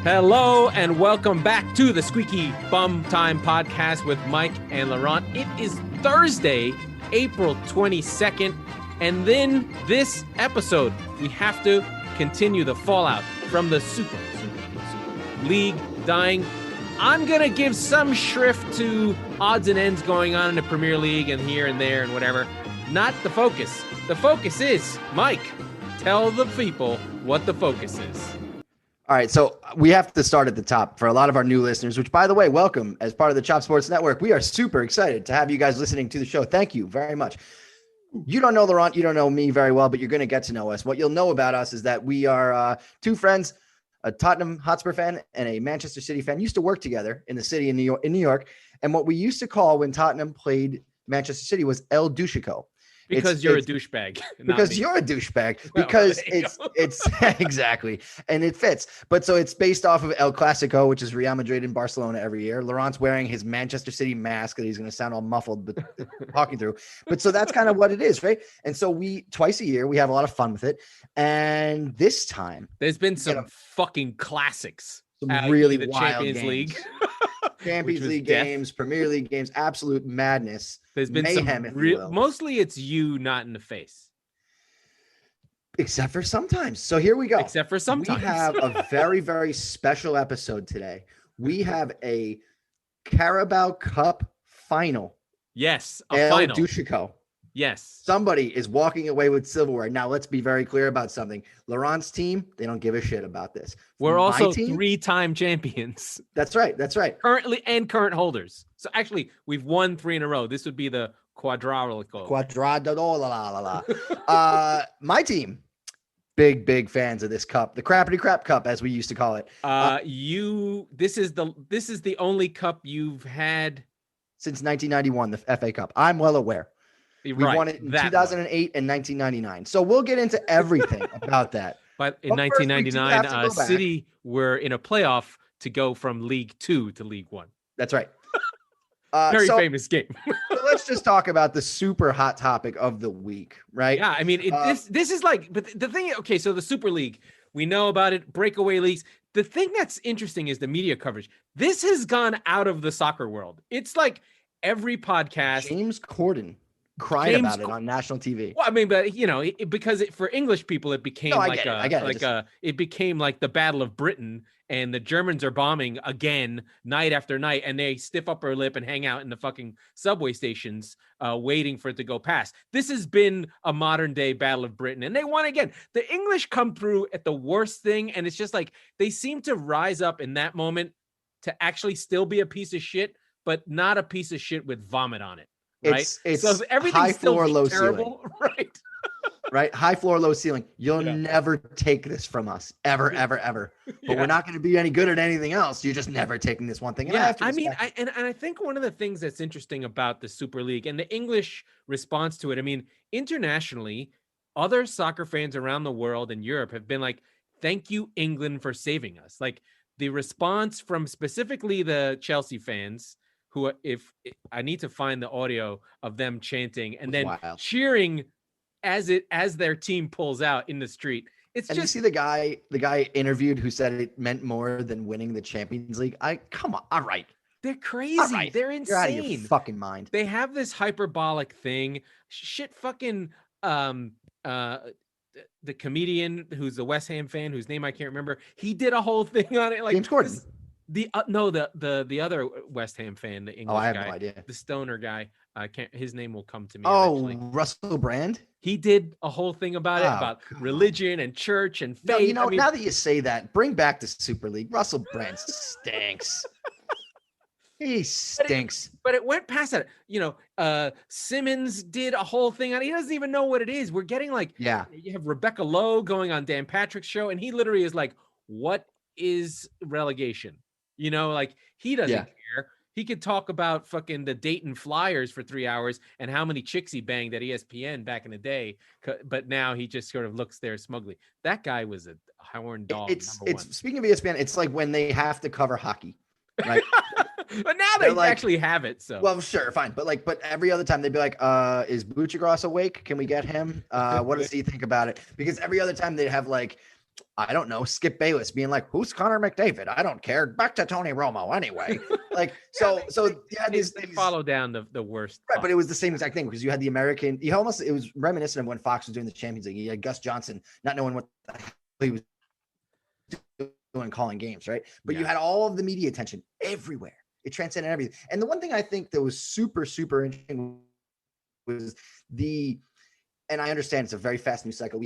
Hello and welcome back to the Squeaky Bum Time Podcast with Mike and Laurent. It is Thursday, April 22nd, and then this episode, we have to continue the fallout from the Super League dying. I'm going to give some shrift to odds and ends going on in the Premier League and here and there and whatever. Not the focus. The focus is, Mike, tell the people what the focus is. All right, so we have to start at the top for a lot of our new listeners, which, by the way, welcome as part of the Chop Sports Network. We are super excited to have you guys listening to the show. Thank you very much. You don't know Laurent, you don't know me very well, but you're going to get to know us. What you'll know about us is that we are two friends, a Tottenham Hotspur fan and a Manchester City fan, used to work together in the city in New York. And what we used to call when Tottenham played Manchester City was El Douchico. Because you're a douchebag. Because you're a douchebag. Because it's exactly. And it fits. But so it's based off of El Clasico, which is Real Madrid and Barcelona every year. Laurent's wearing his Manchester City mask that he's going to sound all muffled but talking through. But so that's kind of what it is, right? And so twice a year, we have a lot of fun with it. And this time there's been some fucking classics. Some really the wild Champions games. League. Champions League games, Premier League games, absolute madness. There's been mayhem, mostly it's you not in the face. Except for sometimes. So here we go. Except for sometimes. We have a very, very special episode today. We have a Carabao Cup Final. Yes, El final. Douchico. Yes. Somebody is walking away with silverware. Now, let's be very clear about something. Laurent's team, they don't give a shit about this. We're also three-time champions. That's right. That's right. Current holders. So actually, we've won 3 in a row. This would be the quadrilateral. My team, big fans of this cup, the Crappity Crap Cup, as we used to call it. This is the only cup you've had since 1991, the FA Cup. I'm well aware. We won it in 2008 and 1999. So we'll get into everything about that. But in 1999, City were in a playoff to go from League 2 to League 1. That's right. Very famous game. So let's just talk about the super hot topic of the week, right? Yeah, I mean, this is like, but the thing, okay, so the Super League, we know about it, breakaway leagues. The thing that's interesting is the media coverage. This has gone out of the soccer world. It's like every podcast. James Corden cried about it on national TV. Well, I mean, but because for English people, it became it became like the Battle of Britain, and the Germans are bombing again night after night, and they stiff upper lip and hang out in the fucking subway stations, waiting for it to go past. This has been a modern day Battle of Britain, and they won again. The English come through at the worst thing, and it's just like they seem to rise up in that moment to actually still be a piece of shit, but not a piece of shit with vomit on it. Right. It's so everything's high still floor, low terrible, ceiling. Right? Right. High floor, low ceiling. You'll never take this from us ever. But we're not going to be any good at anything else. You're just never taking this one thing. And I think one of the things that's interesting about the Super League and the English response to it, I mean, internationally, other soccer fans around the world and Europe have been like, thank you, England, for saving us. Like the response from specifically the Chelsea fans, who, if I need to find the audio of them chanting and then cheering as their team pulls out in the street. You see the guy interviewed who said it meant more than winning the Champions League. Come on. All right. They're crazy. Right. They're insane. You're out of your fucking mind. They have this hyperbolic thing. Shit fucking the comedian who's the West Ham fan, whose name I can't remember. He did a whole thing on it. Like James Corden. The other West Ham fan, the English guy. I have no idea. The stoner guy. His name will come to me. Oh, Russell Brand. He did a whole thing about it, about religion and church and faith. No, now that you say that, bring back the Super League. Russell Brand stinks. He stinks. But it went past that. Simmons did a whole thing on it. He doesn't even know what it is. We're getting you have Rebecca Lowe going on Dan Patrick's show, and he literally is like, what is relegation? He doesn't care. He could talk about fucking the Dayton Flyers for 3 hours and how many chicks he banged at ESPN back in the day. But now he just sort of looks there smugly. That guy was a horn dog. It's speaking of ESPN, it's like when they have to cover hockey, right? But now they actually have it. So well, sure, fine. But every other time they'd be like, is Buchagras awake? Can we get him? What does he think about it? Because every other time they'd have I don't know, Skip Bayless being like, who's Connor McDavid? I don't care. Back to Tony Romo anyway. Like, so you had they follow down the worst. Right, but it was the same exact thing because you had the American, it was reminiscent of when Fox was doing the Champions League. You had Gus Johnson not knowing what the hell he was doing calling games, right? But you had all of the media attention everywhere. It transcended everything. And the one thing I think that was super, super interesting was and I understand it's a very fast news cycle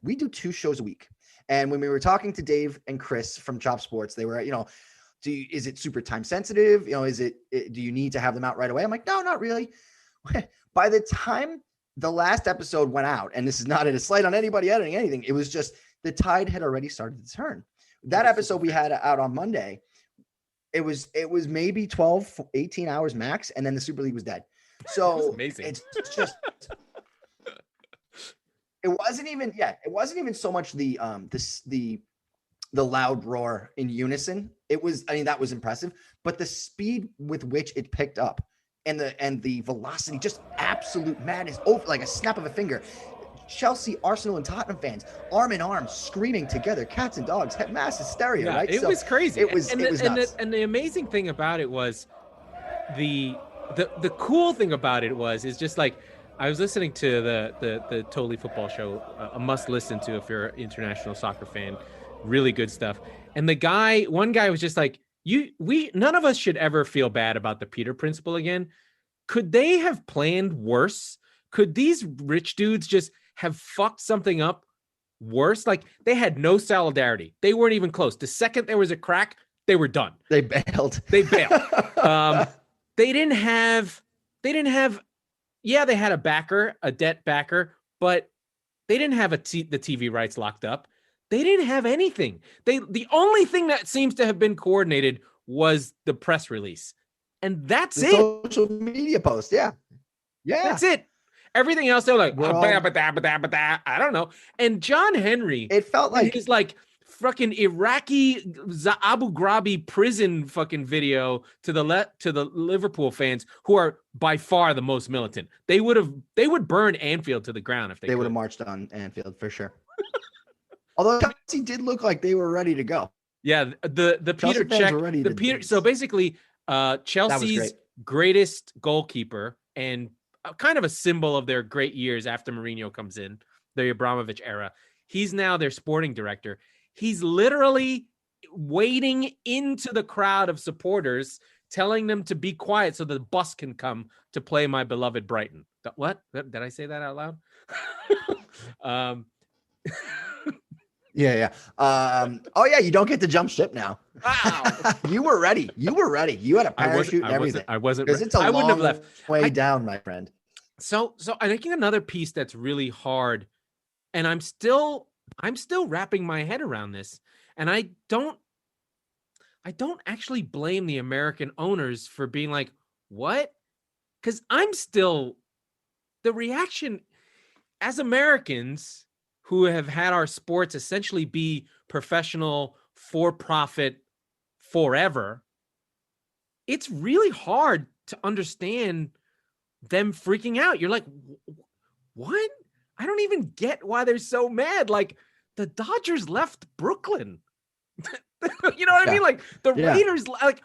we do 2 shows a week. And when we were talking to Dave and Chris from Chop Sports, they were, is it super time sensitive? Do you need to have them out right away? I'm like, no, not really. By the time the last episode went out, and this is not a slight on anybody editing anything, it was just the tide had already started to turn. That episode we had out on Monday, it was maybe 12, 18 hours max, and then the Super League was dead. So amazing. It's just it wasn't even so much the loud roar in unison. That was impressive, but the speed with which it picked up and the velocity, just absolute madness, over like a snap of a finger. Chelsea, Arsenal, and Tottenham fans arm in arm screaming together, cats and dogs, mass hysteria, right? It was crazy. It was nuts. And the amazing thing about it was the cool thing about it is just like, I was listening to the Totally Football Show, a must listen to if you're an international soccer fan. Really good stuff. And one guy was just like, none of us should ever feel bad about the Peter Principle again. Could they have planned worse? Could these rich dudes just have fucked something up worse? Like, they had no solidarity. They weren't even close. The second there was a crack, they were done. They bailed. They didn't have, they had a backer, a debt backer, but they didn't have the TV rights locked up. They didn't have anything. The only thing that seems to have been coordinated was the press release. And that's it. Social media post. Yeah. Yeah. That's it. Everything else, they're like, I don't know. And John Henry, it felt like he's like fucking Iraqi Abu Ghraib prison fucking video to the Liverpool fans, who are by far the most militant. They would burn Anfield to the ground if they would have marched on Anfield for sure. Although Chelsea did look like they were ready to go. Yeah, the Peter Cech, so basically Chelsea's greatest goalkeeper and kind of a symbol of their great years after Mourinho comes in, the Abramovich era. He's now their sporting director. He's literally wading into the crowd of supporters, telling them to be quiet so the bus can come to play my beloved Brighton. What? Did I say that out loud? Yeah. Oh yeah, you don't get to jump ship now. Wow. You were ready. You had a parachute and everything. I wasn't. Because it's a wouldn't have left. way down, my friend. So I think another piece that's really hard, and I'm still wrapping my head around this, and I don't actually blame the American owners for being like, what? Because the reaction as Americans who have had our sports essentially be professional, for-profit forever, it's really hard to understand them freaking out. You're like, what? I don't even get why they're so mad. Like, the Dodgers left Brooklyn. You know what I mean? Like, the Raiders, like,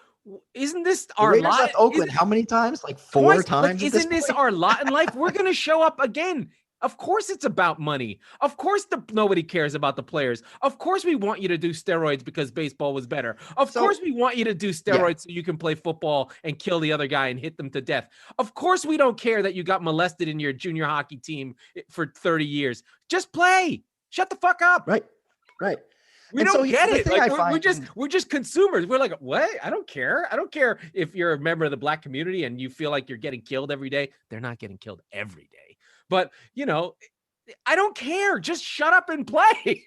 isn't this our lot? Left Oakland how many times? Like 4 times. Like, isn't this our lot in life? We're going to show up again. Of course it's about money. Of course nobody cares about the players. Of course we want you to do steroids because baseball was better. Of course we want you to do steroids so you can play football and kill the other guy and hit them to death. Of course we don't care that you got molested in your junior hockey team for 30 years. Just play. Shut the fuck up. Right. We don't get it. Like, we're just consumers. We're like, what? I don't care. I don't care if you're a member of the Black community and you feel like you're getting killed every day. They're not getting killed every day. But, I don't care. Just shut up and play.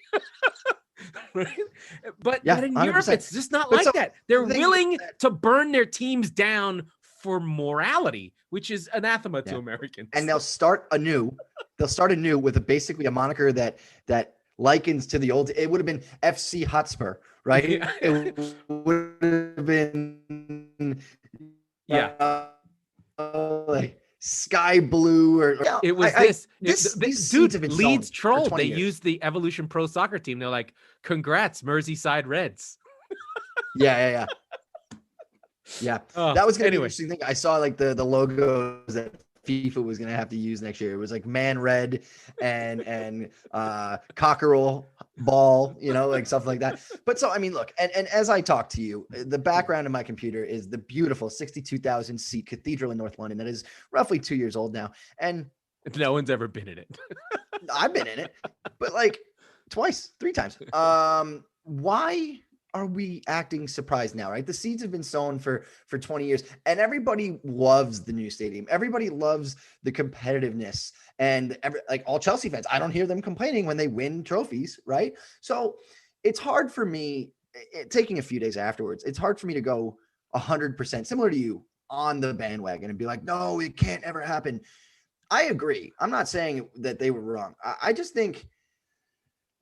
Right? But in 100%. Europe, it's just not like that. They're willing to burn their teams down for morality, which is anathema to Americans. And they'll start anew. With basically a moniker that likens to the old. It would have been FC Hotspur, right? It would have been sky blue or it was these seeds have been Leeds sown for trolled. 20 They years. used the Evolution Pro Soccer team. They're like, congrats, Merseyside Reds. Yeah. That was gonna be an Anyway. interesting thing. I saw like the logos that FIFA was gonna have to use next year. It was like man red and cockerel ball, like stuff like that. But so I mean, look, and as I talk to you, the background of my computer is the beautiful 62,000 seat cathedral in North London that is roughly 2 years old now. And no one's ever been in it. I've been in it, but like twice, 3 times. Why are we acting surprised now, right? The seeds have been sown for 20 years and everybody loves the new stadium. Everybody loves the competitiveness and like all Chelsea fans, I don't hear them complaining when they win trophies, right? So it's hard for me taking a few days afterwards. It's hard for me to go 100% similar to you on the bandwagon and be like, no, it can't ever happen. I agree. I'm not saying that they were wrong. I just think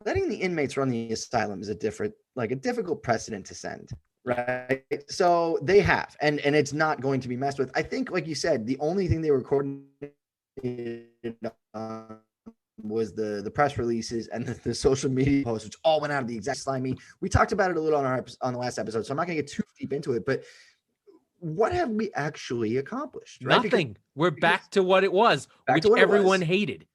letting the inmates run the asylum is a difficult precedent to send, right? So they have, and it's not going to be messed with. I think, like you said, the only thing they were coordinated on was the press releases and the social media posts, which all went out of the exact slimy. We talked about it a little on the last episode, so I'm not going to get too deep into it, but what have we actually accomplished? Right? Nothing. We're back to what it was, which everyone hated.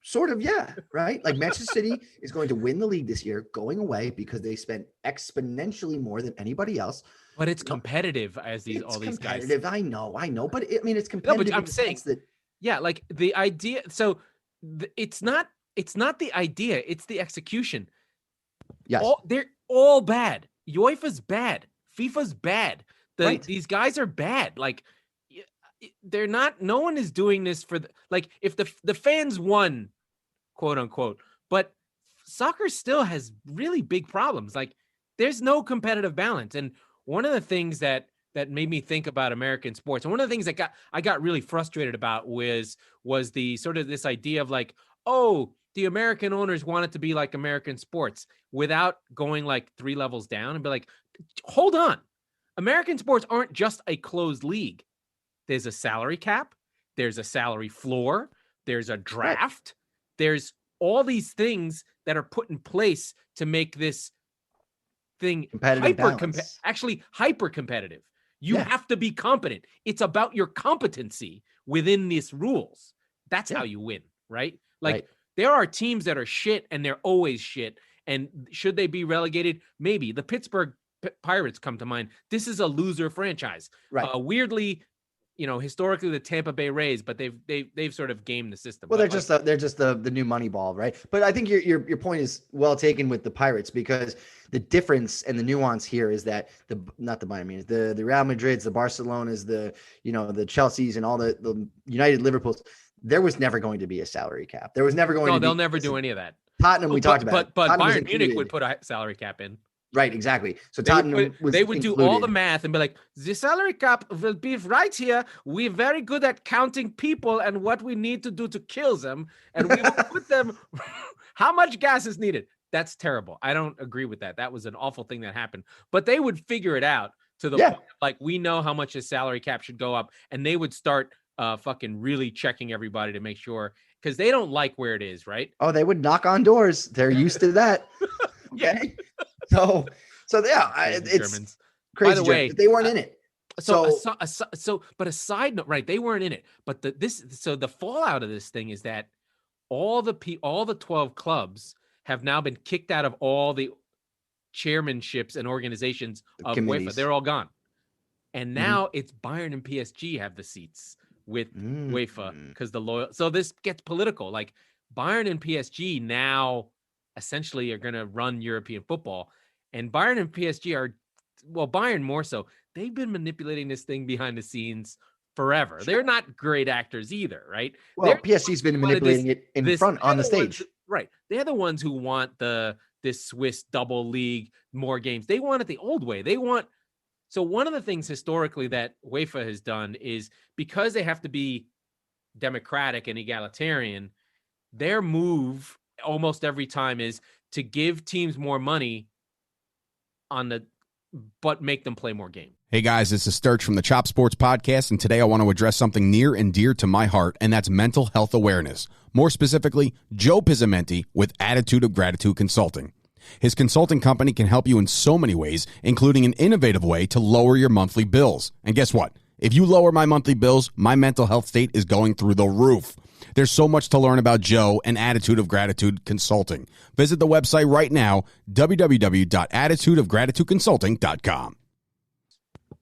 Sort of, yeah, right? Like Manchester City is going to win the league this year, going away because they spent exponentially more than anybody else. But it's competitive as all these guys. I know, but it's competitive. No, but I'm saying that, yeah, like the idea. So it's not the idea; it's the execution. Yes, they're all bad. UEFA's bad. FIFA's bad. Right. These guys are bad. Like they're not. No one is doing this for if the fans won, quote unquote. But soccer still has really big problems. Like there's no competitive balance. And one of the things that made me think about American sports, and one of the things that I got really frustrated about was the sort of this idea of like, oh, the American owners want it to be like American sports, without going like 3 levels down and be like, hold on, American sports aren't just a closed league. There's a salary cap. There's a salary floor. There's a draft. There's all these things that are put in place to make this thing hyper competitive. You have to be competent. It's about your competency within these rules. That's how you win, right? Like there are teams that are shit and they're always shit. And should they be relegated? Maybe. The Pittsburgh Pirates come to mind. This is a loser franchise. Right. Weirdly, historically the Tampa Bay Rays, but they've sort of gamed the system. Well, they're just the new money ball, right? But I think your point is well taken with the Pirates, because the difference and the nuance here is that the Real Madrids, the Barcelonas, the Chelseas, and all the United Liverpools, there was never going to be a salary cap. There was never going to be. No, they'll never do any of that. Tottenham, talked about. But Bayern Munich would put a salary cap in. Right, exactly. So Tottenham they would do all the math and be like, the salary cap will be right here. We're very good at counting people and what we need to do to kill them. And we will put them, how much gas is needed. That's terrible. I don't agree with that. That was an awful thing that happened. But they would figure it out to the point, like, we know how much a salary cap should go up. And they would start fucking really checking everybody to make sure, because they don't like where it is, right? Oh, they would knock on doors. They're used to that. Okay. So yeah, it's Germans. Crazy. By the way, they weren't in it. But a side note, right? They weren't in it. But the fallout of this thing is that all the 12 clubs have now been kicked out of all the chairmanships and organizations of UEFA. They're all gone, and now it's Bayern and PSG have the seats with UEFA because the loyal. So this gets political. Like Bayern and PSG now essentially are going to run European football, and Bayern and PSG Bayern more so. They've been manipulating this thing behind the scenes forever. Sure. They're not great actors either, right? Well, PSG's been manipulating it in front on the stage. Right. They're the ones who want this Swiss double league, more games. They want it the old way. So one of the things historically that UEFA has done is, because they have to be democratic and egalitarian, their move almost every time is to give teams more money on the but make them play more games. Hey guys, this is Sturch from the Chop Sports Podcast, and today I want to address something near and dear to my heart, and that's mental health awareness. More specifically, Joe Pizzamenti with Attitude of Gratitude Consulting. His consulting company can help you in so many ways, including an innovative way to lower your monthly bills. And guess what? If you lower my monthly bills, my mental health state is going through the roof. There's so much to learn about Joe and Attitude of Gratitude Consulting. Visit the website right now, www.attitudeofgratitudeconsulting.com.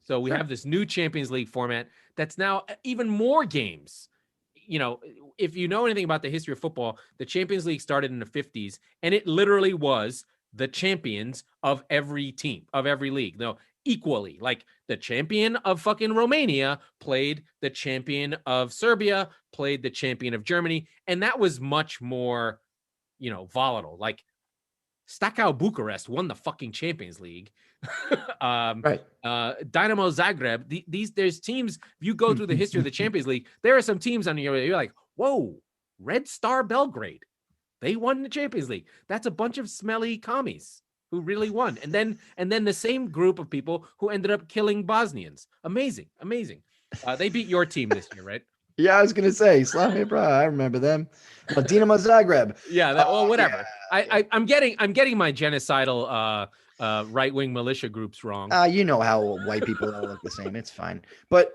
So we have this new Champions League format that's now even more games. You know, if you know anything about the history of football, the Champions League started in the 50s, and it literally was the champions of every team, of every league. No, equally. Like the champion of fucking Romania played the champion of Serbia, played the champion of Germany, and that was much more, volatile. Like Steaua Bucharest won the fucking Champions League. Right. Dynamo Zagreb. There's teams. If you go through the history of the Champions League, there are some teams on here you're like, whoa, Red Star Belgrade, they won the Champions League. That's a bunch of smelly commies who really won. And then the same group of people who ended up killing Bosnians. Amazing. They beat your team this year, right? Yeah, I was gonna say Slavia Prague. I remember them. Dinamo Zagreb. Yeah. Whatever. Yeah. I'm getting my genocidal right-wing militia groups wrong. You know how white people all look the same. It's fine. But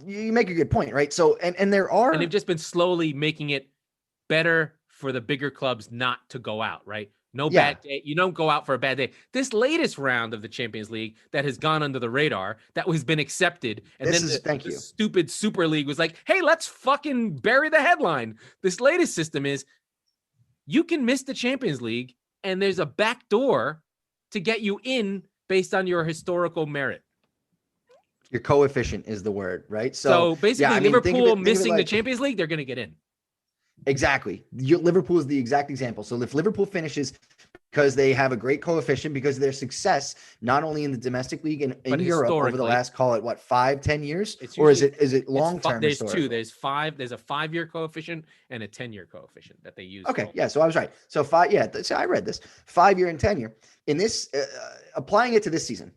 you make a good point, right? So, and they've just been slowly making it better for the bigger clubs not to go out, right? Bad day. You don't go out for a bad day. This latest round of the Champions League that has gone under the radar, that has been accepted. And the stupid Super League was like, hey, let's fucking bury the headline. This latest system is you can miss the Champions League and there's a back door to get you in based on your historical merit. Your coefficient is the word, right? So basically, Liverpool missing the Champions League, they're going to get in. Exactly. Liverpool is the exact example. So if Liverpool finishes because they have a great coefficient because of their success, not only in the domestic league in Europe over the last, call it 5-10 years, or is it long-term? There's two. There's a 5-year coefficient and a 10-year coefficient that they use. Okay. Yeah. So I was right. So so I read this 5-year and 10-year in this, applying it to this season,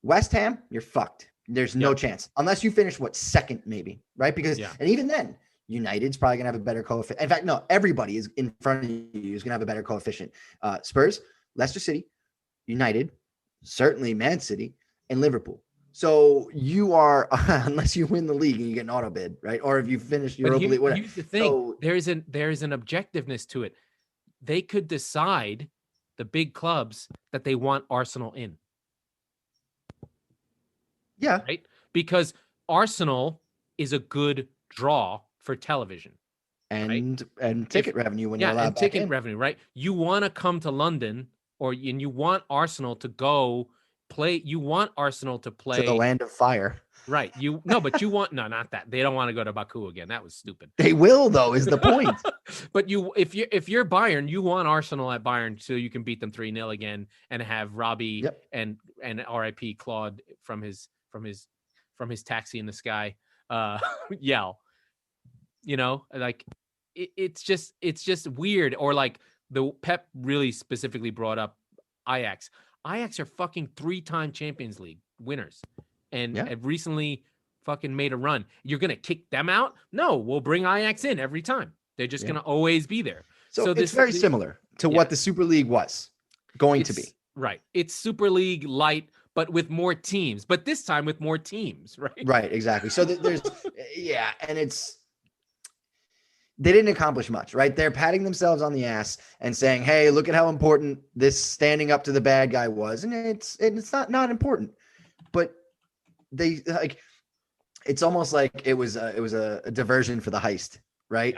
West Ham, you're fucked. There's no chance unless you finish second, maybe, right? Because, and even then, United's probably going to have a better coefficient. In fact, no, everybody is in front of you is going to have a better coefficient. Spurs, Leicester City, United, certainly Man City, and Liverpool. So you are, unless you win the league and you get an auto bid, right? Or if you finish Europa League, whatever. Here's the thing. So, there's an objectiveness to it. They could decide, the big clubs, that they want Arsenal in. Yeah. Right? Because Arsenal is a good draw for television and ticket revenue when you're allowed back in. Revenue, right? You want to come to London, and you want Arsenal to go play. You want Arsenal to play to the land of fire, right? But you want not that. They don't want to go to Baku again. That was stupid. They will, though, is the point. But if you're Bayern, you want Arsenal at Bayern so you can beat them 3-0 again and have Robbie and R.I.P. Claude from his taxi in the sky yell. Like it's just weird. Or like the Pep really specifically brought up Ajax. Ajax are fucking 3-time Champions League winners and have recently fucking made a run. You're going to kick them out? No, we'll bring Ajax in every time. They're just going to always be there. So it's very similar to what the Super League was going to be. Right. It's Super League light, but with more teams. But this time with more teams, right? Right, exactly. So there's, and they didn't accomplish much, right? They're patting themselves on the ass and saying, hey, look at how important this standing up to the bad guy was. And it's not important, but they it's almost like it was a diversion for the heist, right?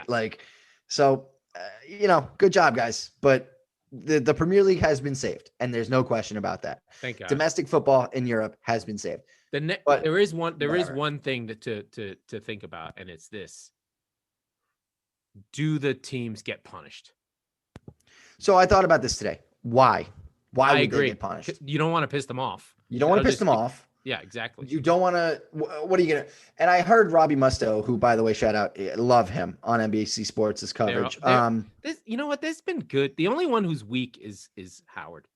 Yeah. Good job, guys. But the Premier League has been saved, and there's no question about that. Thank God. Domestic football in Europe has been saved. There is one thing to think about, and it's this. Do the teams get punished? So I thought about this today. Why would they get punished? You don't want to piss them off. You don't want to piss them off. Yeah, exactly. You don't want to. What are you gonna? And I heard Robbie Mustoe, who, by the way, shout out, love him on NBC Sports' coverage. You know what? This has been good. The only one who's weak is Howard.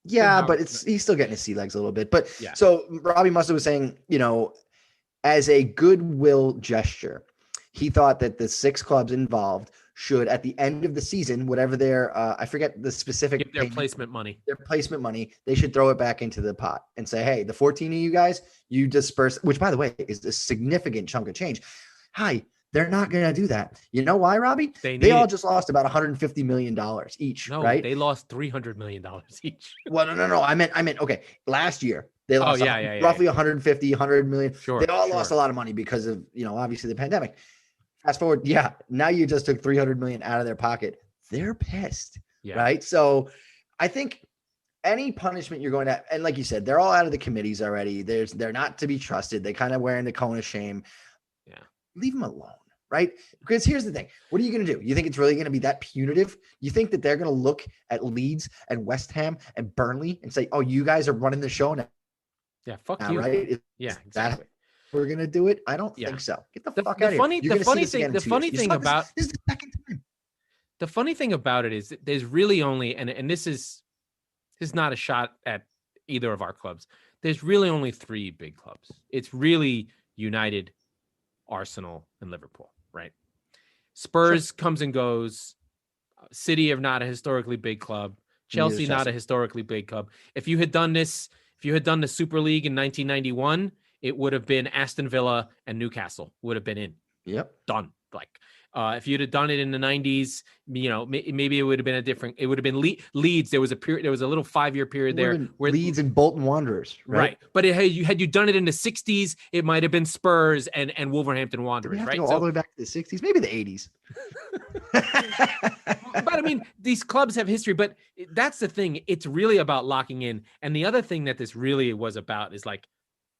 Yeah, but he's still getting his sea legs a little bit. But yeah. So Robbie Musto was saying, as a goodwill gesture, he thought that the 6 clubs involved should, at the end of the season, whatever their I forget the specific give their placement money. They should throw it back into the pot and say, hey, the 14 of you guys, you disperse, which by the way is a significant chunk of change. They're not going to do that. You know why, Robbie? They all just lost about $150 million each, right? They lost $300 million each. Well, no. I meant, okay. Last year, they lost roughly 100 million. Sure, they all lost a lot of money because of, obviously the pandemic. Fast forward. Yeah. Now you just took 300 million out of their pocket. They're pissed. Yeah. Right. So I think any punishment you're going to, and like you said, they're all out of the committees already. They're not to be trusted. They kind of wearing the cone of shame. Yeah. Leave them alone. Right? Because here's the thing. What are you going to do? You think it's really going to be that punitive? You think that they're going to look at Leeds and West Ham and Burnley and say, oh, you guys are running the show now? Yeah, fuck you. Right? Yeah, exactly. We're going to do it? I don't think so. Get the fuck out of here. The funny thing about this is the second time. The funny thing about it is that there's really only, and this is not a shot at either of our clubs. There's really only 3 big clubs. It's really United, Arsenal, and Liverpool. Right. Spurs comes and goes. City are not a historically big club. Chelsea not a historically big club. If you had done the Super League in 1991, it would have been Aston Villa and Newcastle would have been in. Yep. Done. If you'd have done it in the 90s, maybe it would have been it would have been Leeds. There was a little 5-year period there where Leeds and Bolton Wanderers, right? But had you done it in the 60s, it might have been Spurs and Wolverhampton Wanderers, right? Go all the way back to the 60s, maybe the 80s. But I mean, these clubs have history, but that's the thing. It's really about locking in. And the other thing that this really was about is like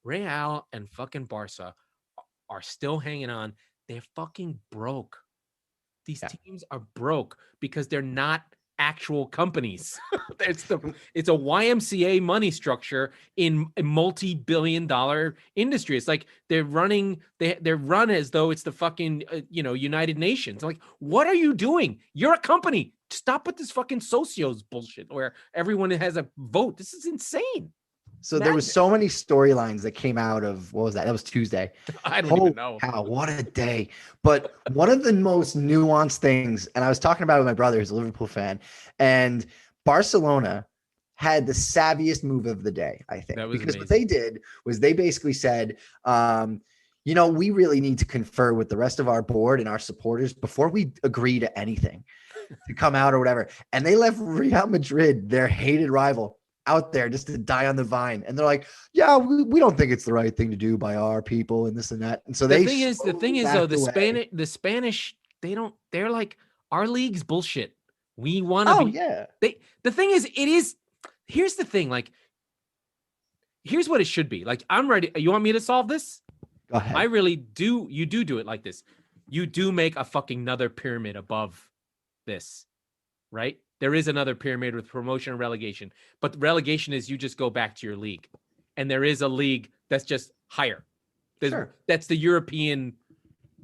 Real and fucking Barca are still hanging on. They're fucking broke. These teams are broke because they're not actual companies. It's a YMCA money structure in a multi-billion-dollar industry. It's like they're run as though it's the fucking United Nations. Like, what are you doing? You're a company. Stop with this fucking socios bullshit where everyone has a vote. This is insane. So there was so many storylines that came out of, what was that? That was Tuesday. I don't even know. What a day. But one of the most nuanced things, and I was talking about it with my brother, who's a Liverpool fan, and Barcelona had the savviest move of the day, I think. Because amazing. What they did was they basically said, we really need to confer with the rest of our board and our supporters before we agree to anything to come out or whatever. And they left Real Madrid, their hated rival, out there just to die on the vine. And they're like, yeah, we don't think it's the right thing to do by our people and this and that. And so the thing is though, the Spanish, they're like, our league's bullshit. We want to the thing is, here's the thing. Like, here's what it should be. Like, I'm ready. You want me to solve this? Go ahead. I really do. You do it like this. You do make a fucking another pyramid above this, right? There is another pyramid with promotion and relegation, but the relegation is you just go back to your league, and there is a league that's just higher. Sure. That's the European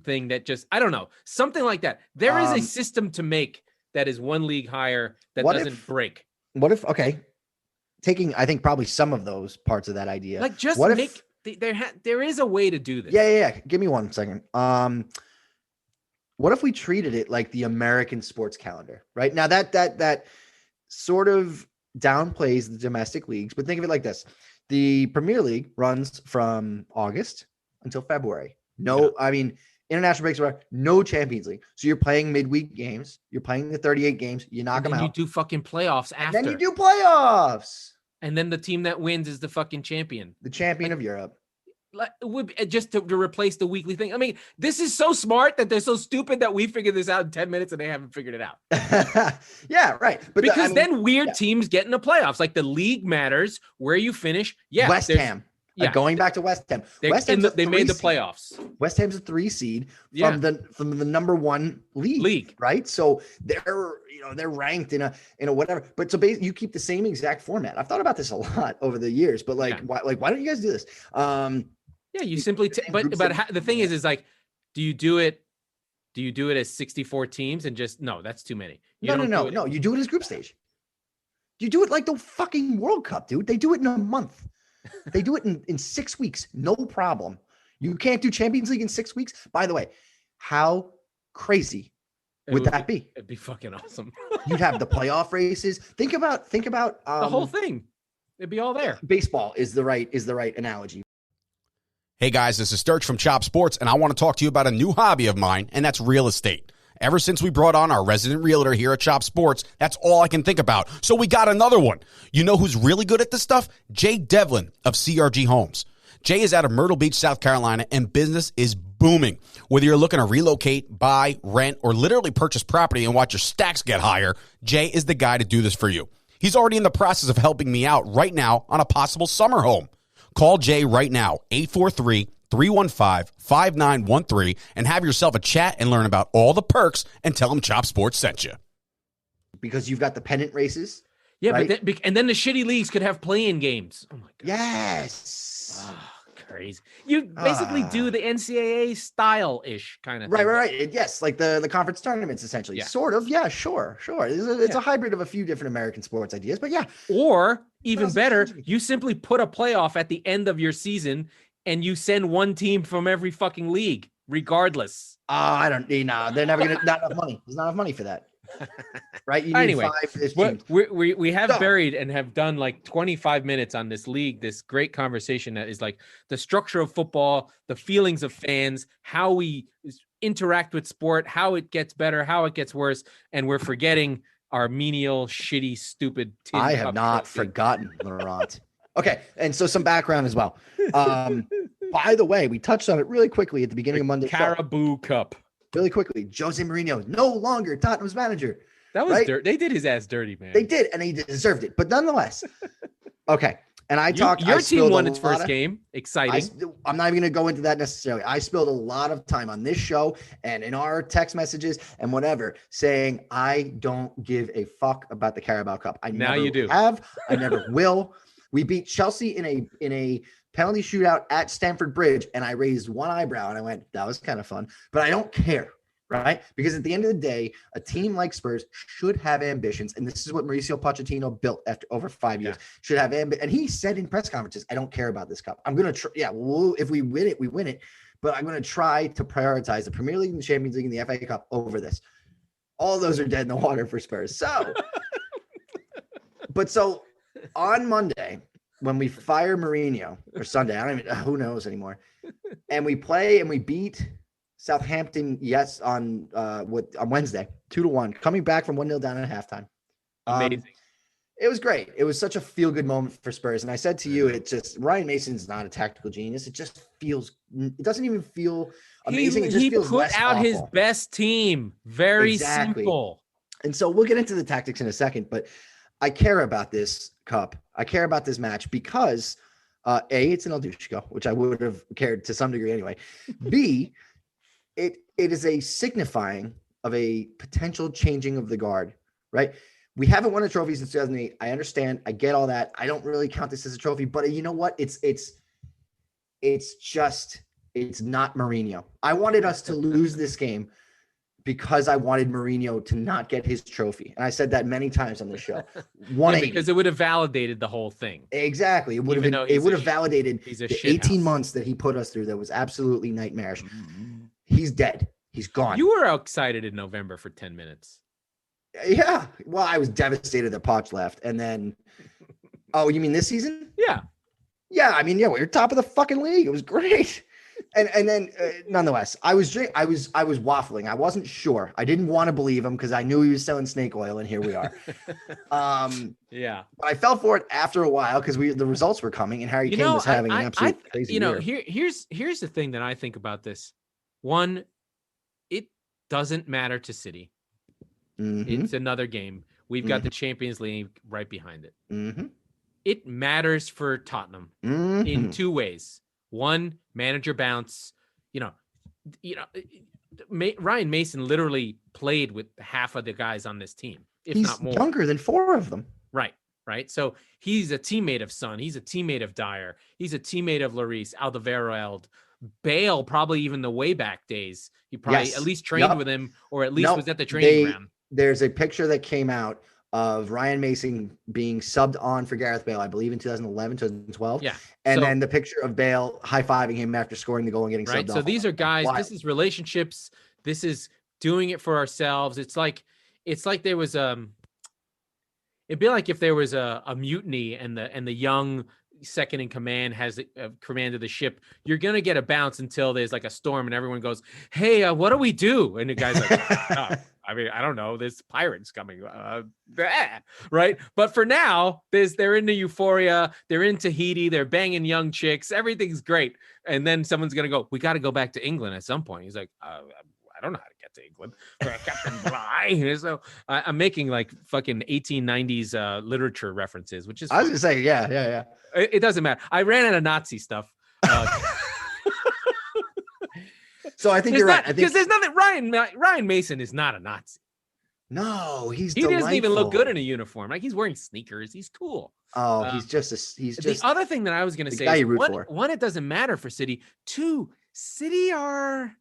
thing that just, I don't know, something like that. There is a system to make that is one league higher that doesn't break. What if, taking, I think probably some of those parts of that idea. Like just there is a way to do this. Yeah. Give me 1 second. What if we treated it like the American sports calendar, right? Now that sort of downplays the domestic leagues, but think of it like this. The Premier League runs from August until February. International breaks are no Champions League. So you're playing midweek games. You're playing the 38 games. You knock them out. You do fucking playoffs after. And then you do playoffs. And then the team that wins is the fucking champion. The champion of Europe. Just to replace the weekly thing. I mean, this is so smart that they're so stupid that we figured this out in 10 minutes and they haven't figured it out. Yeah, right. But then weird teams get in the playoffs. Like the league matters where you finish. Yeah, West Ham. Going back to West Ham. They made the playoffs. West Ham's a 3 seed from the number 1 league, right? So they're ranked in a whatever. But so basically, you keep the same exact format. I've thought about this a lot over the years, but why don't you guys do this? You simply the thing is like, do you do it as 64 teams and just no? That's too many. No. You do it as group stage. You do it like the fucking World Cup, dude. They do it in a month. They do it in 6 weeks. No problem. You can't do Champions League in 6 weeks. By the way, how crazy would that be? It'd be fucking awesome. You'd have the playoff races. Think about the whole thing. It'd be all there. Baseball is the right analogy. Hey guys, this is Sturch from Chop Sports, and I want to talk to you about a new hobby of mine, and that's real estate. Ever since we brought on our resident realtor here at Chop Sports, that's all I can think about. So we got another one. You know who's really good at this stuff? Jay Devlin of CRG Homes. Jay is out of Myrtle Beach, South Carolina, and business is booming. Whether you're looking to relocate, buy, rent, or literally purchase property and watch your stacks get higher, Jay is the guy to do this for you. He's already in the process of helping me out right now on a possible summer home. Call Jay right now, 843-315-5913, and have yourself a chat and learn about all the perks and tell him Chop Sports sent you. Because you've got the pennant races. Yeah, right? and then the shitty leagues could have play-in games. Oh, my God. Yes. Oh, crazy. You basically do the NCAA style-ish kind of thing. Right. Yes, like the conference tournaments, essentially. Yeah. Sort of. Yeah, sure. It's a hybrid of a few different American sports ideas, but yeah. Or even better, you simply put a playoff at the end of your season and you send one team from every fucking league, regardless. I don't need they're never gonna not enough money. There's not enough money for that. Right? You need Anyway, 5 teams. we have buried and have done like 25 minutes on this league, this great conversation that is like the structure of football, the feelings of fans, how we interact with sport, how it gets better, how it gets worse, and we're forgetting our menial, shitty, stupid. I have not forgotten, Laurent. Okay, and so some background as well. By the way, we touched on it really quickly at the beginning of Monday's Carabao Cup. Really quickly, Jose Mourinho no longer Tottenham's manager. That was dirt. They did his ass dirty, man. They did, and he deserved it. But nonetheless, okay. And Your team won its first game. Exciting. I'm not even going to go into that necessarily. I spilled a lot of time on this show and in our text messages and whatever, saying I don't give a fuck about the Carabao Cup. I never will. We beat Chelsea in a penalty shootout at Stamford Bridge, and I raised one eyebrow and I went, that was kind of fun, but I don't care, right? Because at the end of the day, a team like Spurs should have ambitions, and this is what Mauricio Pochettino built after over 5 years. Should have and he said in press conferences, I don't care about this cup. I'm gonna if we win it, we win it, but I'm gonna try to prioritize the Premier League and the Champions League and the FA Cup over this. All those are dead in the water for Spurs. So on Monday, when we fire Mourinho, or Sunday, I don't even, who knows anymore, and we play and we beat Southampton, on Wednesday, 2-1, coming back from 1-0 down at halftime. Amazing. It was great. It was such a feel-good moment for Spurs. And I said to you, Ryan Mason's not a tactical genius. It doesn't even feel amazing. It just feels put less out awful. His best team. Very simple. And so we'll get into the tactics in a second, but I care about this cup. I care about this match because A, it's an El Douchico, which I would have cared to some degree anyway. B, it is a signifying of a potential changing of the guard, right? We haven't won a trophy since 2008. I understand. I get all that. I don't really count this as a trophy, but you know what? It's not Mourinho. I wanted us to lose this game because I wanted Mourinho to not get his trophy. And I said that many times on the show. Because it would have validated the whole thing. Exactly. It would have validated the 18 months that he put us through that was absolutely nightmarish. Mm-hmm. He's dead. He's gone. You were excited in November for 10 minutes. Yeah. Well, I was devastated that Poch left. And then, oh, you mean this season? Yeah. Yeah. I mean, we were top of the fucking league. It was great. And then nonetheless, I was waffling. I wasn't sure. I didn't want to believe him because I knew he was selling snake oil, and here we are. Yeah. But I fell for it after a while because the results were coming, and Harry Kane was having an absolute crazy year. Here's the thing that I think about this. One, it doesn't matter to City. Mm-hmm. It's another game. We've got the Champions League right behind it. Mm-hmm. It matters for Tottenham in two ways. One, manager bounce. Ryan Mason literally played with half of the guys on this team, if not more. He's younger than 4 of them. Right. So he's a teammate of Son. He's a teammate of Dyer. He's a teammate of Lloris, Alderweireld, Bale, probably even the way back days. He probably at least trained with him, or at least was at the training ground. There's a picture that came out of Ryan Mason being subbed on for Gareth Bale, I believe in 2011, 2012. Yeah. And then the picture of Bale high-fiving him after scoring the goal and getting subbed So off. these are guys, Wild. this is relationships. This is doing it for ourselves. It's like there was it'd be like if there was a mutiny and the young second in command has command of the ship. You're going to get a bounce until there's like a storm and everyone goes, hey, what do we do? And the guy's like, oh, I mean, I don't know. There's pirates coming. Right. But for now, they're into euphoria. They're in Tahiti. They're banging young chicks. Everything's great. And then someone's going to go, we got to go back to England at some point. He's like, I don't know how to get to England. Captain Bligh. So I'm making like fucking 1890s literature references, which is I was going to say, yeah. It doesn't matter. I ran out of Nazi stuff. So I think you're right. Because there's nothing. Ryan Mason is not a Nazi. No, he doesn't even look good in a uniform. Like he's wearing sneakers. He's cool. Oh, he's just the other thing that I was going to say is one, it doesn't matter for City. Two, City they're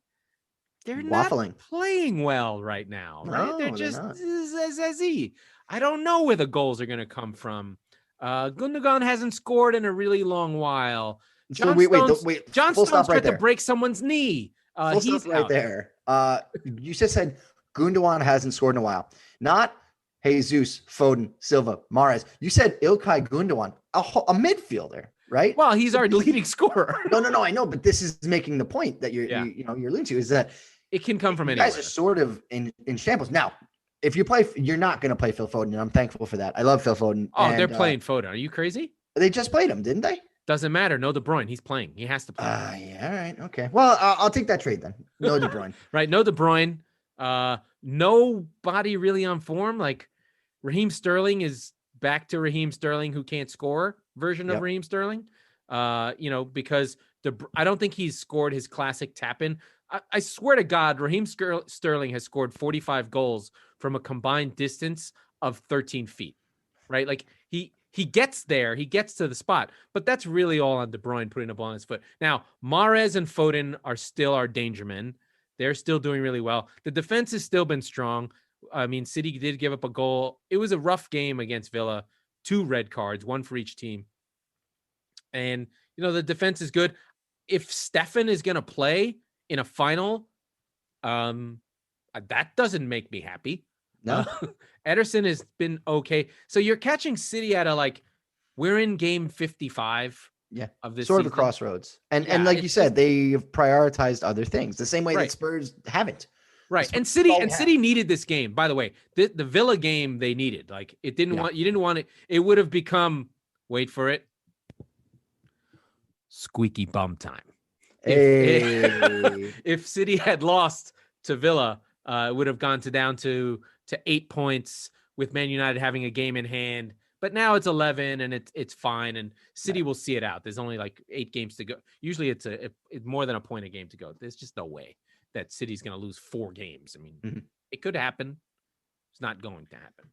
waffling. Not playing well right now. Right? No, they're just zazzy. I don't know where the goals are going to come from. Gundogan hasn't scored in a really long while. John Stones tried to break someone's knee. He's right out. There. You just said Gundogan hasn't scored in a while. Not Jesus, Foden, Silva, Mahrez. You said Ilkay Gundogan, a midfielder, right? Well, he's our leading scorer. No, I know, but this is making the point that you're alluding to is that it can come from anywhere. You guys are sort of in shambles now. If you play, you're not going to play Phil Foden, and I'm thankful for that. I love Phil Foden. Oh, they're playing Foden. Are you crazy? They just played him, didn't they? Doesn't matter. No De Bruyne. He's playing. He has to play. Yeah, all right. Okay. Well, I'll take that trade then. No De Bruyne. Right. No De Bruyne. Nobody really on form. Like Raheem Sterling is back to Raheem Sterling, who can't score version of Raheem Sterling. Because I don't think he's scored his classic tap in. I swear to God, Raheem Sterling has scored 45 goals from a combined distance of 13 feet, right? Like he gets there, he gets to the spot, but that's really all on De Bruyne putting the ball on his foot. Now, Mahrez and Foden are still our danger men. They're still doing really well. The defense has still been strong. I mean, City did give up a goal. It was a rough game against Villa, 2 red cards, 1 for each team. And, the defense is good. If Stefan is going to play in a final, that doesn't make me happy. No, Ederson has been okay. So you're catching City at we're in game 55 of this sort season. of a crossroads. And like you said, they've prioritized other things the same way that Spurs haven't. Right. And City needed this game. By the way, the Villa game they needed. Like you didn't want it. It would have become, wait for it, Squeaky Bum Time. If City had lost to Villa, it would have gone down to 8 points with Man United having a game in hand. But now it's 11 and it's fine. And City will see it out. There's only 8 games to go. Usually it's more than a point a game to go. There's just no way that City's going to lose 4 games. I mean, It could happen. It's not going to happen.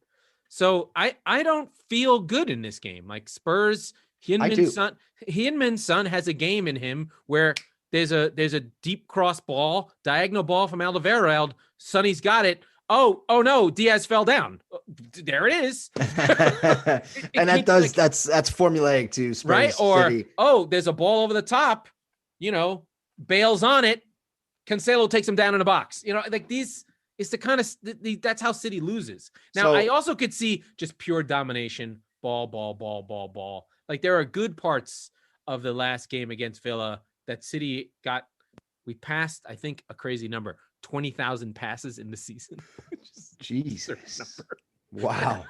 So I don't feel good in this game. Like Spurs, Heung-min Son has a game in him where there's a deep cross ball, diagonal ball from Alderweireld. Sonny's got it. Oh no, Diaz fell down. There it is. And that's formulaic to Spurs, right? Or City. There's a ball over the top. Bale's on it. Cancelo takes him down in a box. These is the kind of that's how City loses. Now I also could see just pure domination, ball. Like there are good parts of the last game against Villa that City got. We passed, I think, a crazy number. 20,000 passes in the season. Jesus. Wow.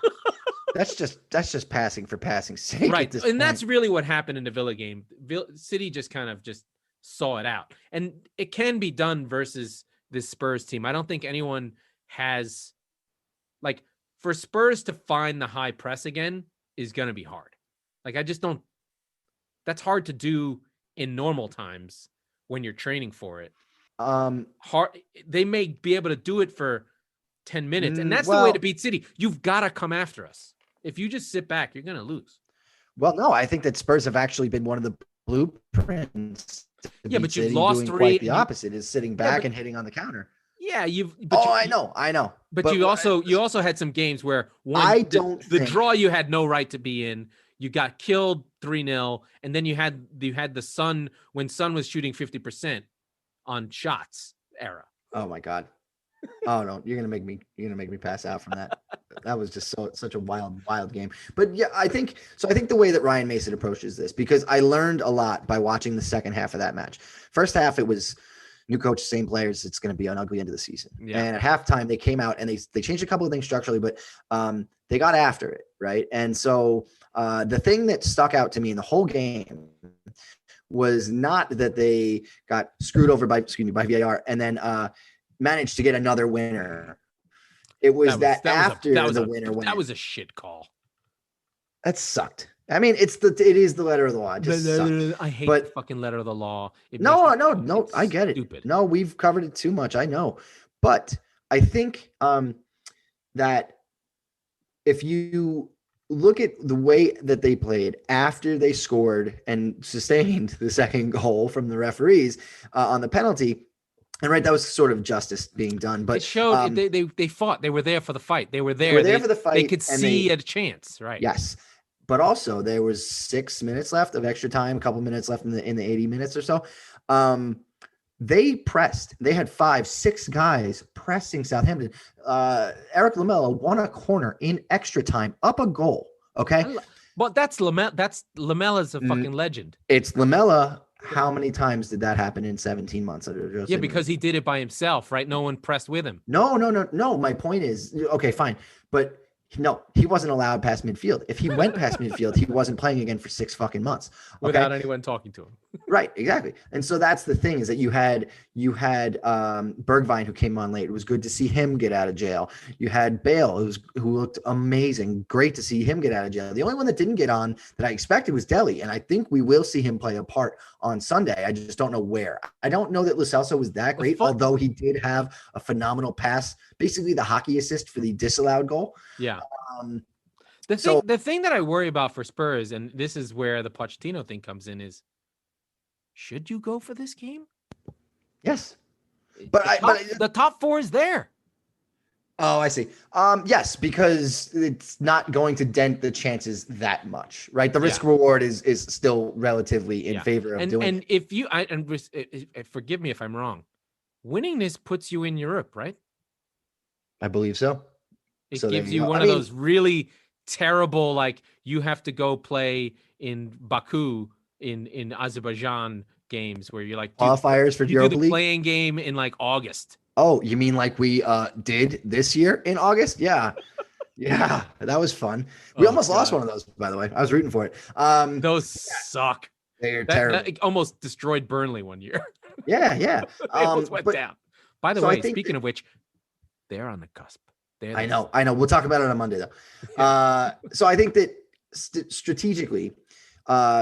That's just passing for passing's sake. Right. And that's really what happened in the Villa game. City just kind of just saw it out. And it can be done versus this Spurs team. I don't think anyone has for Spurs to find the high press again is going to be hard. I just don't, that's hard to do in normal times when you're training for it. They may be able to do it for 10 minutes, and that's the way to beat City. You've got to come after us. If you just sit back, you're going to lose. Well, no, I think that Spurs have actually been one of the blueprints. Yeah, but you've lost 3. The opposite is sitting back and hitting on the counter. Yeah, I know. But you also had some games where the draw you had no right to be in. You got killed 3-0, and then you had the Sun when Sun was shooting 50% on shots era. Oh my God. Oh no, you're gonna make me pass out from that. That was just such a wild game. But yeah, I think the way that Ryan Mason approaches this, because I learned a lot by watching the second half of that match. First half, it was new coach, same players. It's going to be an ugly end of the season. Yeah. And at halftime, they came out and they changed a couple of things structurally, but they got after it, right? And so the thing that stuck out to me in the whole game was not that they got screwed over by VAR and then managed to get another winner. It was that after the winner went. That was a shit call. That sucked. I mean, it is the letter of the law. It just sucked. I hate the fucking letter of the law. No, I get it. Stupid. No, we've covered it too much. I know. But I think that if you look at the way that they played after they scored and sustained the second goal from the referees on the penalty, and right, that was sort of justice being done. But it showed they fought. They were there for the fight. They were there for the fight. They could see a chance, right? Yes. But also there was 6 minutes left of extra time, a couple minutes left in the 80 minutes or so. They pressed. They had 5-6 guys pressing Southampton. Eric Lamela won a corner in extra time, up a goal. Okay. Well, that's Lamela. Lamela's a fucking legend. It's Lamela. How many times did that happen in 17 months? Yeah, because he did it by himself, right? No one pressed with him. No. My point is, okay, fine. But no, he wasn't allowed past midfield. If he went past midfield, he wasn't playing again for 6 fucking months. Okay? Without anyone talking to him. Right, exactly. And so that's the thing, is that you had Bergwijn, who came on late. It was good to see him get out of jail. You had Bale, who looked amazing. Great to see him get out of jail. The only one that didn't get on that I expected was Dele, and I think we will see him play a part on Sunday. I just don't know where. I don't know that Lo Celso was that great, although he did have a phenomenal pass, basically the hockey assist for the disallowed goal. Yeah. The thing that I worry about for Spurs, and this is where the Pochettino thing comes in, is should you go for this game? Yes. But the top 4 is there. Oh, I see. Yes, because it's not going to dent the chances that much, right? The risk reward is still relatively in favor of doing it. And if you, forgive me if I'm wrong, winning this puts you in Europe, right? I believe so. It gives you one of those really terrible, like you have to go play in Baku in Azerbaijan games where you're like qualifiers for Europa League playing game in like August. Oh, you mean like we did this year in August? Yeah. Yeah, that was fun. We almost lost one of those, by the way. I was rooting for it. Those suck. They're terrible. That almost destroyed Burnley one year. Yeah. They almost went down. By the way, speaking of which, they're on the cusp. I know. We'll talk about it on Monday, though. So I think that strategically,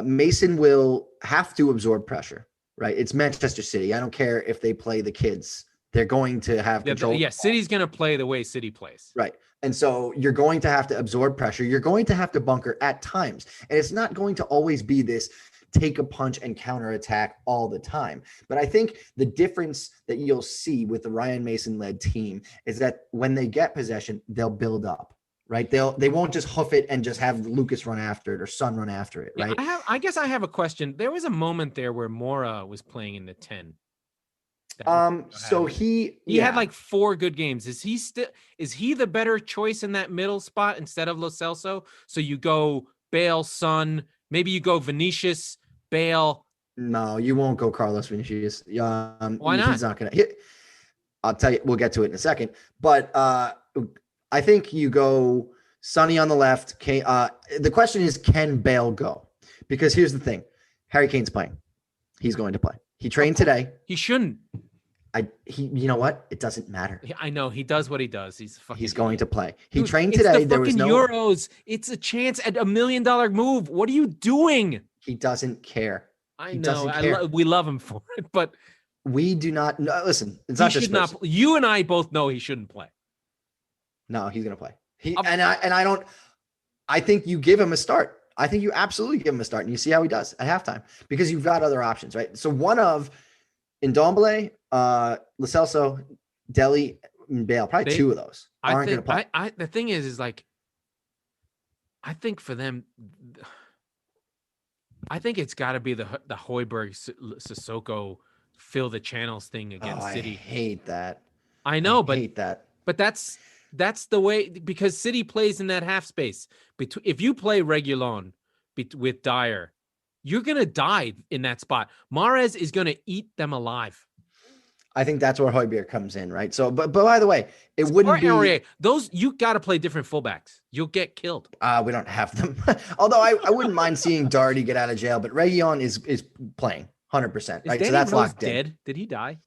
Mason will have to absorb pressure, right? It's Manchester City. I don't care if they play the kids. They're going to have control. Yeah, City's going to play the way City plays. Right. And so you're going to have to absorb pressure. You're going to have to bunker at times. And it's not going to always be this take a punch and counterattack all the time. But I think the difference that you'll see with the Ryan Mason-led team is that when they get possession, they'll build up, right? They won't just hoof it and just have Lucas run after it or Son run after it, right? Yeah, I guess I have a question. There was a moment there where Mora was playing in the 10. So he had like 4 good games. Is he the better choice in that middle spot instead of Lo Celso? So you go Bale, Son, maybe you go Vinicius, Bale. No, you won't go Carlos Vinicius. Why not? He's not gonna hit. I'll tell you, we'll get to it in a second. But I think you go Sonny on the left. The question is, can Bale go? Because here's the thing. Harry Kane's playing. He's going to play. He trained today. He shouldn't. You know what? It doesn't matter. I know he does what he does. He's going to play. He trained today. There was no Euros. It's a chance at $1 million move. What are you doing? He doesn't care. I know. We love him for it, but we do not. No, listen, it's not just Spurs. You and I both know he shouldn't play. No, he's going to play. I don't. I think you give him a start. I think you absolutely give him a start, and you see how he does at halftime because you've got other options, right? So one of Ndombele, Lo Celso, Delhi and Bale, probably two of those aren't going to play. The thing is like, I think for them, I think it's got to be the Højbjerg Sissoko fill the channels thing against City. I hate that. I know, but hate that. But that's the way, because City plays in that half space. If you play Reguilón with Dyer, you're gonna die in that spot. Mahrez is gonna eat them alive. I think that's where Højbjerg comes in, right? So, but by the way, it wouldn't be Aurier. Those, you got to play different fullbacks. You'll get killed. We don't have them. Although I wouldn't mind seeing Doherty get out of jail, but Reguilón is playing 100%. Right, so that's locked in. Dead? Did he die?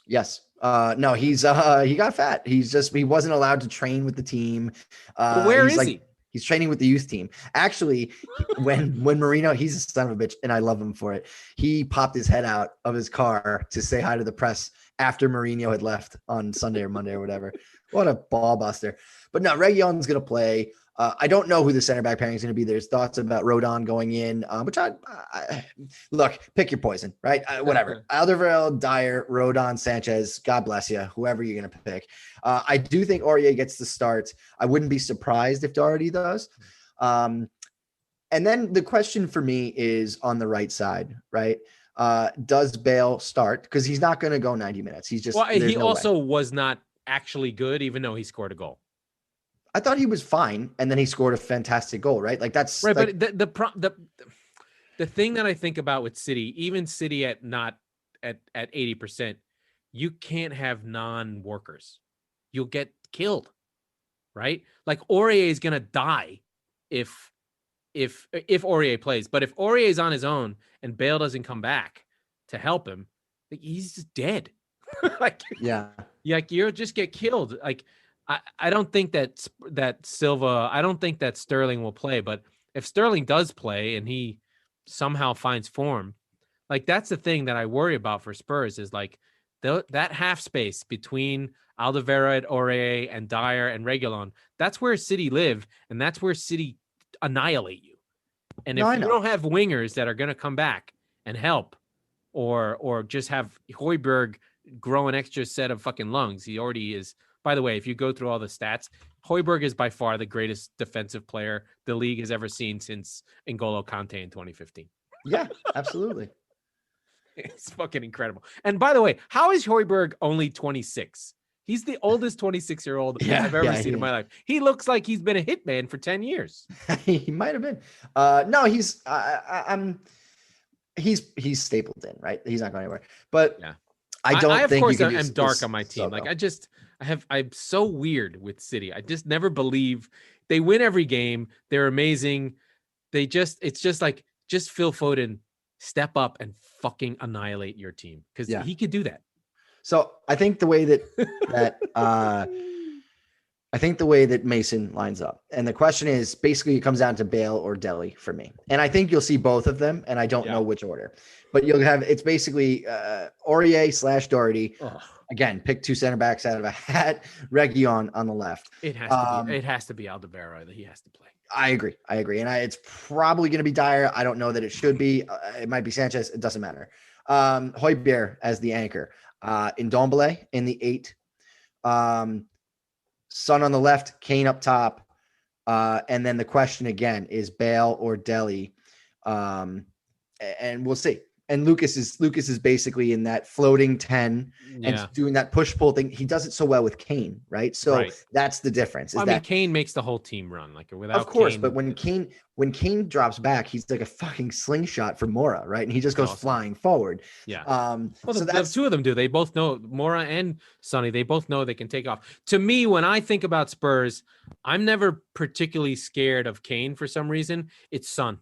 Yes. No, he got fat. He wasn't allowed to train with the team. Where is he? He's training with the youth team. Actually, when Marino, he's a son of a bitch, and I love him for it. He popped his head out of his car to say hi to the press after Mourinho had left on Sunday or Monday or whatever. What a ball buster. But no, Reguilón's going to play. I don't know who the center back pairing is going to be. There's thoughts about Rodon going in, which I look, pick your poison, right? Whatever. Alderweireld, Dyer, Rodon, Sanchez, God bless you, whoever you're going to pick. I do think Aurier gets the start. I wouldn't be surprised if Doherty does. And then the question for me is on the right side, right? Does Bale start? Because he's not going to go 90 minutes. He's just, he also was not actually good, even though he scored a goal. I thought he was fine, and then he scored a fantastic goal, right? Like that's right. Like, but the thing that I think about with City, even City at 80%, you can't have non-workers. You'll get killed, right? Like Aurier is gonna die if Aurier plays, but if Aurier is on his own and Bale doesn't come back to help him, he's just dead. You'll just get killed. Like. I don't think that Silva, I don't think that Sterling will play, but if Sterling does play and he somehow finds form, like that's the thing that I worry about for Spurs is like that half space between Alderweireld, Aurier, and Dyer and Reguilón. That's where City live, and that's where City annihilate you. And if you don't have wingers that are going to come back and help, or just have Højbjerg grow an extra set of fucking lungs, he already is. By the way, if you go through all the stats, Højbjerg is by far the greatest defensive player the league has ever seen since N'Golo Kante in 2015. Yeah, absolutely. It's fucking incredible. And by the way, how is Højbjerg only 26? He's the oldest 26-year-old I've ever seen in my life. He looks like he's been a hitman for 10 years. He might have been. No, he's stapled in, right? He's not going anywhere. But yeah. I don't think you can do. I'm dark on my team. Like I'm so weird with City. I just never believe they win every game. They're amazing. It's just like Phil Foden, step up and fucking annihilate your team because he could do that. So I think the way that Mason lines up, and the question is basically it comes down to Bale or Dele for me. And I think you'll see both of them, and I don't know which order, but you'll have, it's basically Aurier / Doherty. Oh. Again, pick two center backs out of a hat. Reguilón on the left. It has to be Alderweireld that he has to play. I agree. And it's probably going to be Dyer. I don't know that it should be. It might be Sanchez. It doesn't matter. Højbjerg as the anchor. Ndombele in the 8. Son on the left, Kane up top. And then the question again is Bale or Dele. And we'll see. And Lucas is basically in that floating 10 and doing that push-pull thing. He does it so well with Kane, right? So that's the difference. I mean, Kane makes the whole team run. Like without of course, Kane, but when Kane drops back, he's like a fucking slingshot for Mora, right? And he just goes flying forward. Yeah. Well, so the two of them do. They both know, Mora and Sonny, they both know they can take off. To me, when I think about Spurs, I'm never particularly scared of Kane for some reason. It's Son.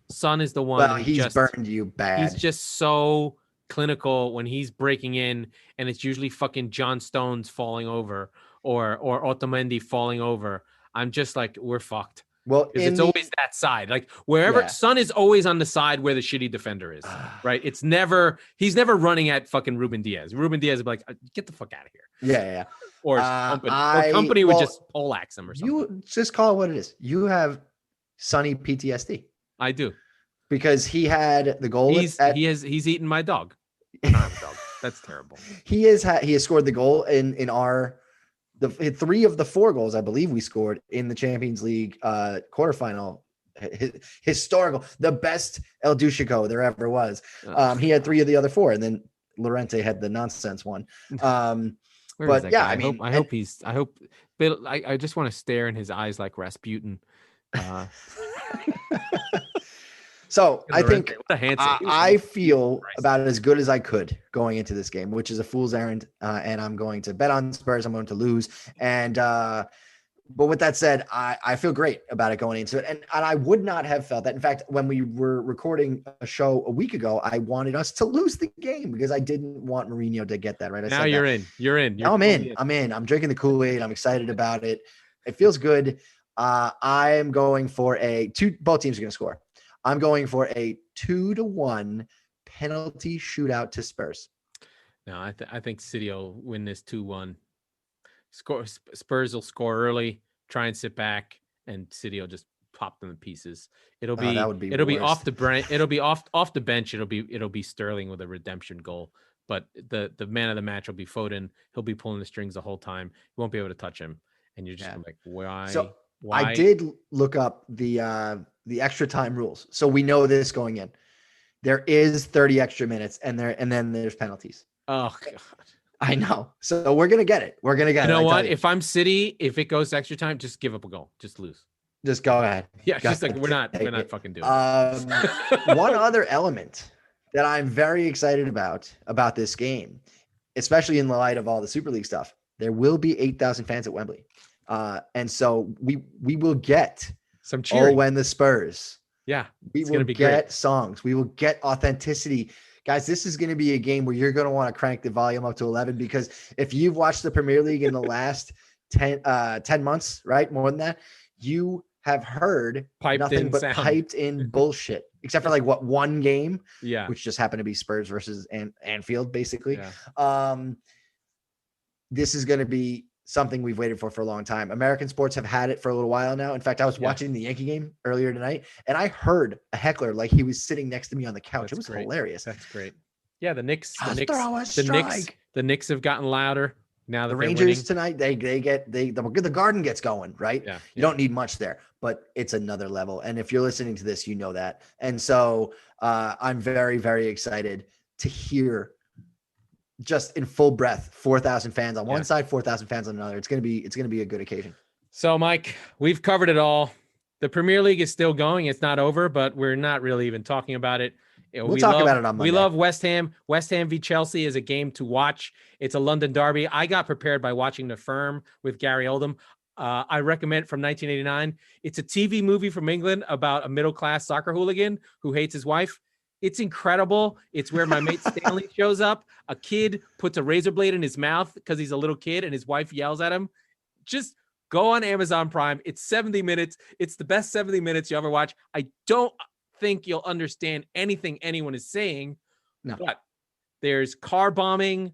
Son is the one. Well, he's burned you bad. He's just so clinical when he's breaking in, and it's usually fucking John Stones falling over or Otamendi falling over. I'm just like, we're fucked. Well, it's always that side. Like wherever Son is always on the side where the shitty defender is, right? He's never running at fucking Ruben Diaz. Ruben Diaz would be like, get the fuck out of here. Yeah. Or Company would just poleaxe him or something. You just call it what it is. You have Sonny PTSD. I do. Because he had the goal. He's eaten my dog. I don't have a dog. That's terrible. He has scored the goal in the 3 of the 4 goals I believe we scored in the Champions League quarterfinal. Historical, the best El Douchico there ever was. He had 3 of the other 4, and then Laurent had the nonsense one. But yeah, guy? I hope Bill, I just want to stare in his eyes like Rasputin. So I think I feel Christ. about as good as I could going into this game, which is a fool's errand. And I'm going to bet on Spurs. I'm going to lose. And but with that said, I feel great about it going into it. And I would not have felt that. In fact, when we were recording a show a week ago, I wanted us to lose the game because I didn't want Mourinho to get that right. Now you're in. You're in. Now I'm in. I'm drinking the Kool-Aid. I'm excited about it. It feels good. I am going for both teams are going to score. I'm going for a 2-1 penalty shootout to Spurs. No, I think City will win this 2-1. Spurs will score early, try and sit back, and City will just pop them to pieces. It'll be off the bench. It'll be off the bench. It'll be Sterling with a redemption goal. But the man of the match will be Foden. He'll be pulling the strings the whole time. You won't be able to touch him, and you're just like, why? So why? I did look up the extra time rules, so we know this going in. There is 30 extra minutes, and then there's penalties. Oh God. I know. So we're gonna get it. We're gonna get it. You know what? If I'm City, if it goes to extra time, just give up a goal. Just lose. Just go ahead. Yeah, just like we're not fucking doing it. One other element that I'm very excited about this game, especially in the light of all the Super League stuff, there will be 8,000 fans at Wembley. And so we will get some cheering. Oh, when the Spurs. Yeah. We will get songs. We will get authenticity. Guys, this is going to be a game where you're going to want to crank the volume up to 11 because if you've watched the Premier League in the last 10 months, right? More than that, you have heard nothing but piped in bullshit, except for like one game, which just happened to be Spurs versus Anfield, basically. Yeah. This is going to be something we've waited for a long time. American sports have had it for a little while now. In fact, I was watching the Yankee game earlier tonight, and I heard a heckler like he was sitting next to me on the couch. It was hilarious. That's great. Yeah, the Knicks have gotten louder. Now that the Rangers tonight, the Garden gets going, right? Yeah, you don't need much there, but it's another level. And if you're listening to this, you know that. And so I'm very, very excited to hear just in full breath, 4,000 fans on one side, 4,000 fans on another. It's gonna be a good occasion. So, Mike, we've covered it all. The Premier League is still going. It's not over, but we're not really even talking about it. We'll talk about it on Monday. We love West Ham. West Ham v Chelsea is a game to watch. It's a London derby. I got prepared by watching The Firm with Gary Oldham. I recommend from 1989. It's a TV movie from England about a middle-class soccer hooligan who hates his wife. It's incredible. It's where my mate Stanley shows up. A kid puts a razor blade in his mouth because he's a little kid and his wife yells at him. Just go on Amazon Prime. It's 70 minutes. It's the best 70 minutes you ever watch. I don't think you'll understand anything anyone is saying, but there's car bombing.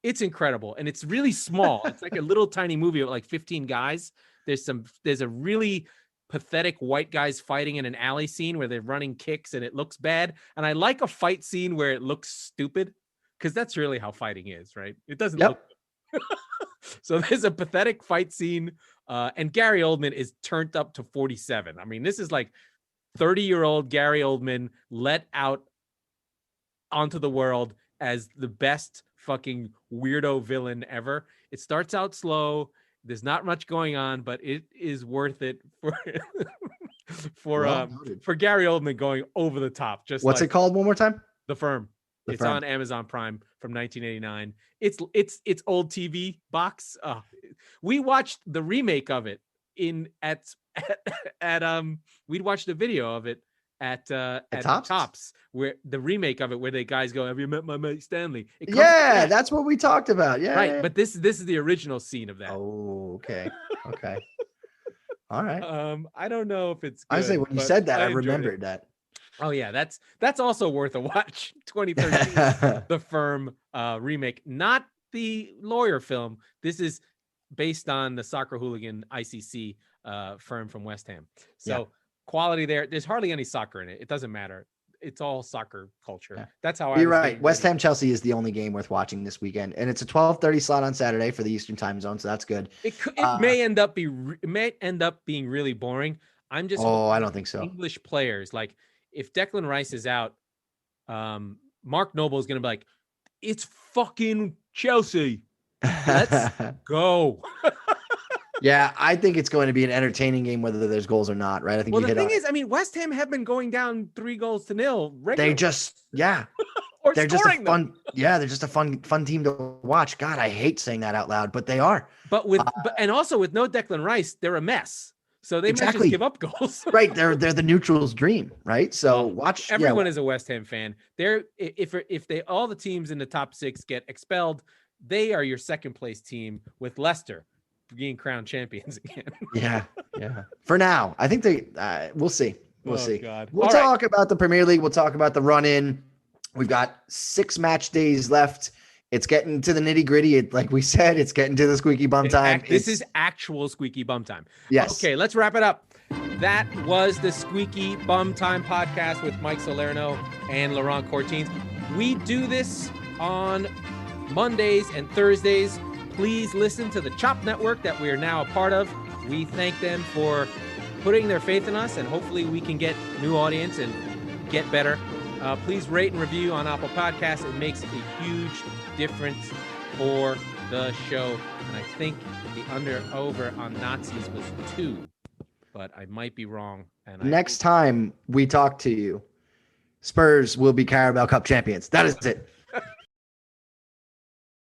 It's incredible. And it's really small. It's like a little tiny movie of like 15 guys. There's a really pathetic white guys fighting in an alley scene where they're running kicks and it looks bad. And I like a fight scene where it looks stupid because that's really how fighting is, right? It doesn't look good. So there's a pathetic fight scene and Gary Oldman is turned up to 47. I mean, this is like 30-year-old Gary Oldman let out onto the world as the best fucking weirdo villain ever. It starts out slow. There's not much going on, but it is worth it for Gary Oldman going over the top. Just what's it called one more time? The Firm. It's on Amazon Prime from 1989. It's old TV box. We watched the remake of it we'd watched the video of it at Tops, where the remake of it where the guys go, "Have you met my mate Stanley?" That's what we talked about. Yeah, right. Yeah. But this is the original scene of that. Oh, okay. All right. I don't know if it's good, I say when you said that, I remembered that. Oh yeah, that's also worth a watch. 2013, The Firm remake, not the lawyer film. This is based on the soccer hooligan ICC Firm from West Ham. So quality there. There's hardly any soccer in it. It doesn't matter. it's all soccer culture. Yeah. That's how You're right. West Ham Chelsea is the only game worth watching this weekend, and it's a 12:30 slot on Saturday for the Eastern time zone, so that's good. It may end up being really boring. I'm just I don't think so. English players, like if Declan Rice is out, Mark Noble is going to be like, it's fucking Chelsea. Let's go. Yeah, I think it's going to be an entertaining game, whether there's goals or not, right? I think. Well, the thing is, I mean, West Ham have been going down 3-0 regularly. They just, yeah. Or they're just a fun, they're just a fun team to watch. God, I hate saying that out loud, but they are. But and also with no Declan Rice, they're a mess. So they might just give up goals. Right. They're the neutral's dream, right? So watch. Everyone is a West Ham fan. If they all the teams in the top 6 get expelled, they are your second place team with Leicester being crowned champions again. Yeah. For now, I think we'll see. We'll see. God. We'll talk about the Premier League. We'll talk about the run-in. We've got 6 match days left. It's getting to the nitty-gritty. Like we said, it's getting to the squeaky bum time. This is actual squeaky bum time. Yes. Okay, let's wrap it up. That was the Squeaky Bum Time podcast with Mike Salerno and Laurent Cortines. We do this on Mondays and Thursdays. Please listen to the Chop Network that we are now a part of. We thank them for putting their faith in us, and hopefully we can get new audience and get better. Please rate and review on Apple Podcasts. It makes a huge difference for the show. And I think the over on Nazis was 2, but I might be wrong. And next time we talk to you, Spurs will be Carabao Cup champions. That is it.